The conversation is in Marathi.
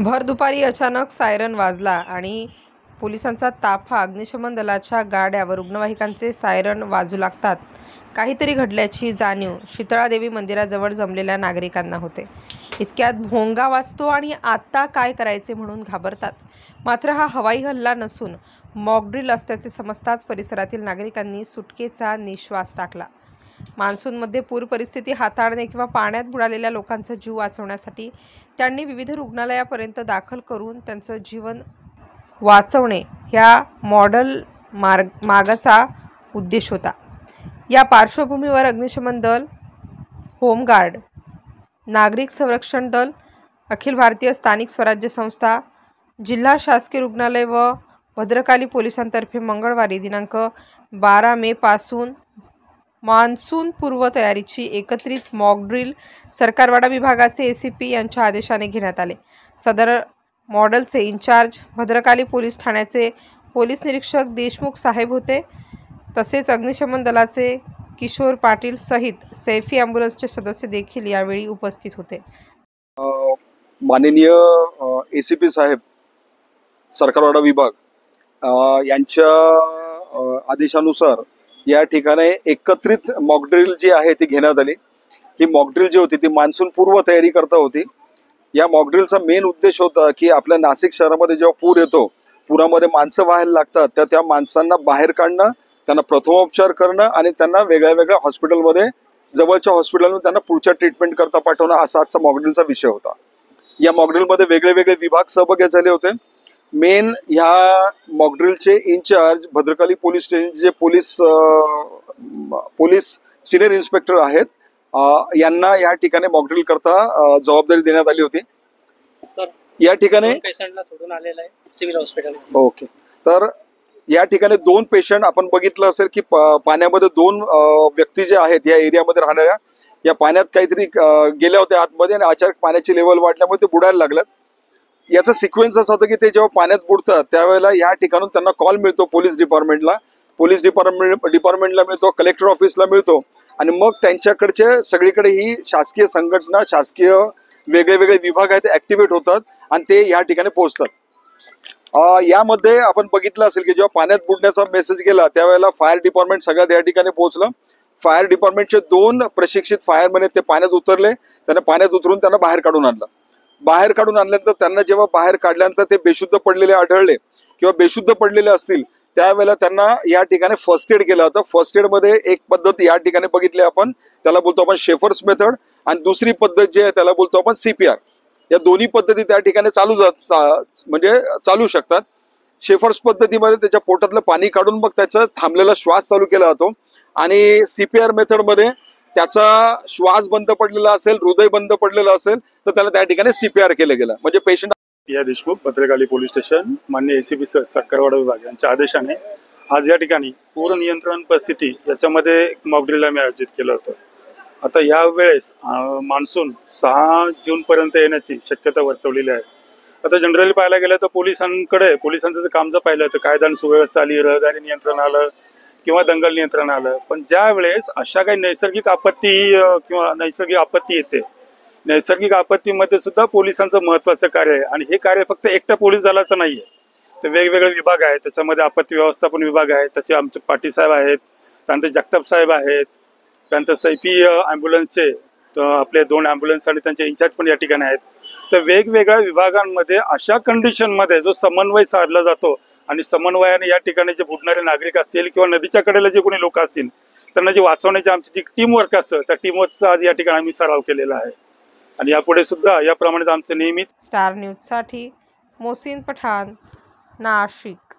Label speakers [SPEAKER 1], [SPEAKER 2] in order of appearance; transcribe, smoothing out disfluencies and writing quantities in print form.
[SPEAKER 1] भर दुपारी अचानक सायरन वाजला आणि पोलिसांचा ताफा अग्निशमन दलाच्या गाड्या व रुग्णवाहिकांचे सायरन वाजू लागतात. काहीतरी घडल्याची जाणीव शीतळादेवी मंदिराजवळ जमलेल्या नागरिकांना होते. इतक्यात भोंगा वाजतो आणि आता काय करायचे म्हणून घाबरतात. मात्र हा हवाई हल्ला नसून मॉकड्रिल असल्याचे समजताच परिसरातील नागरिकांनी सुटकेचा निश्वास टाकला. मान्सूनमध्ये पूर परिस्थिती हाताळणे किंवा पाण्यात बुडालेल्या लोकांचा जीव वाचवण्यासाठी त्यांनी विविध रुग्णालयापर्यंत दाखल करून त्यांचं जीवन वाचवणे ह्या मॉडेल मागचा उद्देश होता. या पार्श्वभूमीवर अग्निशमन दल, होमगार्ड, नागरिक संरक्षण दल, अखिल भारतीय स्थानिक स्वराज्य संस्था, जिल्हा शासकीय रुग्णालय व भद्रकाली पोलिसांतर्फे मंगळवारी दिनांक 12 मे पासून मान्सून पूर्व तयारीची एकत्रित मॉकड्रिल सरकारवाडा विभागाचे एसीपी यांच्या आदेशाने घेण्यात आले. सदर मॉडेलचे इंचार्ज भद्रकाली पोलीस ठाण्याचे पोलीस निरीक्षक देशमुख साहेब होते. तसेच अग्निशमन दलाचे किशोर पाटील सहित सैफी ॲम्ब्युलन्सचे सदस्य देखील यावेळी उपस्थित होते.
[SPEAKER 2] माननीय एसीपी साहेब सरकारवाडा विभाग यांच्या आदेशानुसार या ठिकाणी एकत्रित मॉकड्रिल जी आहे ती घेण्यात आली. ही मॉकड्रिल जी होती ती मान्सून पूर्व तयारी करता होती. या मॉकड्रिलचा मेन उद्देश होता की आपल्या नाशिक शहरामध्ये जेव्हा पूर येतो, पुरामध्ये माणसं व्हायला लागतात, तर त्या माणसांना बाहेर काढणं, त्यांना प्रथमोपचार करणं आणि त्यांना वेगळ्या वेगळ्या हॉस्पिटलमध्ये, जवळच्या हॉस्पिटलमध्ये त्यांना पुढच्या ट्रीटमेंट करता पाठवणं असा आजचा मॉकड्रिलचा विषय होता. या मॉकड्रिलमध्ये वेगळे वेगळे विभाग सहभागी झाले होते. मेन ह्या मॉकड्रिलचे इंचार्ज भद्रकाली पोलीस स्टेशनचे पोलीस सिनियर इन्स्पेक्टर आहेत. यांना या ठिकाणी मॉकड्रिल करता जबाबदारी देण्यात आली होती. या ठिकाणी
[SPEAKER 3] पेशंटला सोडून आलेला आहे सिव्हिल हॉस्पिटल.
[SPEAKER 2] ओके. तर या ठिकाणी 2 पेशंट आपण बघितलं असेल की पाण्यामध्ये 2 व्यक्ती जे आहेत या एरियामध्ये राहणाऱ्या, या पाण्यात काहीतरी गेल्या होत्या आतमध्ये आणि अचानक पाण्याची लेवल वाढल्यामुळे ते बुडायला लागलं. याचा सिक्वेन्स असा होता की ते जेव्हा पाण्यात बुडतात त्यावेळेला या ठिकाणून त्यांना कॉल मिळतो पोलीस डिपार्टमेंटला मिळतो, कलेक्टर ऑफिसला मिळतो आणि मग त्यांच्याकडचे सगळीकडे ही शासकीय संघटना, शासकीय वेगळे वेगळे विभाग आहेत, ऍक्टिव्हेट होतात आणि ते या ठिकाणी पोहोचतात. यामध्ये आपण बघितलं असेल की जेव्हा पाण्यात बुडण्याचा मेसेज गेला त्यावेळेला फायर डिपार्टमेंट सगळ्यात या ठिकाणी पोहोचलं. फायर डिपार्टमेंटचे 2 प्रशिक्षित फायरमॅन ते पाण्यात उतरले. त्यांना पाण्यात उतरून त्यांना बाहेर काढून आणलं. बाहेर काढून आणल्यानंतर त्यांना जेव्हा बाहेर काढल्यानंतर ते बेशुद्ध पडलेले आढळले किंवा बेशुद्ध पडलेले असतील त्यावेळेला त्यांना या ठिकाणी फर्स्ट एड केलं होतं. फर्स्ट एड मध्ये एक पद्धत या ठिकाणी बघितली आपण, त्याला बोलतो आपण शेफर्स मेथड, आणि दुसरी पद्धत जी आहे त्याला बोलतो आपण CPR. या दोन्ही पद्धती त्या ठिकाणी चालू शकतात. शेफर्स पद्धतीमध्ये त्याच्या पोटातलं पाणी काढून मग त्याचा थांबलेला श्वास चालू केला जातो आणि CPR मेथड मध्ये त्याचा श्वास बंद पडलेला असेल, हृदय बंद पडलेलं असेल तर त्याला त्या ठिकाणी CPR केलं गेलं. म्हणजे patient
[SPEAKER 4] Deshmukh, Bhadrakali police station, माननीय एसीपी सरकारवाडा विभाग यांच्या आदेशाने आज या ठिकाणी पूर नियंत्रण परिस्थिती याच्यामध्ये मॉकड्रिल आम्ही आयोजित केलं होतं. आता या वेळेस मान्सून 6 जून पर्यंत येण्याची शक्यता वर्तवलेली आहे. आता जनरली पाहायला गेलं तर पोलिसांचं काम जर पाहिलं तर कायदा आणि सुव्यवस्था आली, रहदारी नियंत्रण आलं किंवा दंगल नियंत्रण आलं. पण ज्या वेळेस अशा काही नैसर्गिक आपत्ती येते, नैसर्गिक आपत्तीमध्ये सुद्धा पोलिसांचं महत्वाचं कार्य आहे. आणि हे कार्य फक्त एकटा पोलीस दलाचं नाहीये, तर वेगवेगळे विभाग आहेत. त्याच्यामध्ये आपत्ती व्यवस्थापन विभाग आहे, त्याचे आमचे पाटील साहेब आहेत, त्यानंतर जगताप साहेब आहेत, त्यानंतर सैफी ॲम्ब्युलन्सचे आपले 2 ॲम्ब्युलन्स आणि त्यांचे इंचार्ज पण या ठिकाणी आहेत. तर वेगवेगळ्या विभागांमध्ये अशा कंडिशनमध्ये जो समन्वय साधला जातो आणि समन्वयाने या ठिकाणी जे बुडणारे नागरिक असतील किंवा नदीच्या कडेला जे कोणी लोक असतील त्यांना जे वाचवण्याची आमची जी टीमवर्क असतं त्या टीमवर्कचा आज या ठिकाणी आम्ही सराव केलेला आहे. आणि यापुढे सुद्धा याप्रमाणे आमचे नेहमीच.
[SPEAKER 1] स्टार न्यूजसाठी मोहसिन पठाण, नाशिक.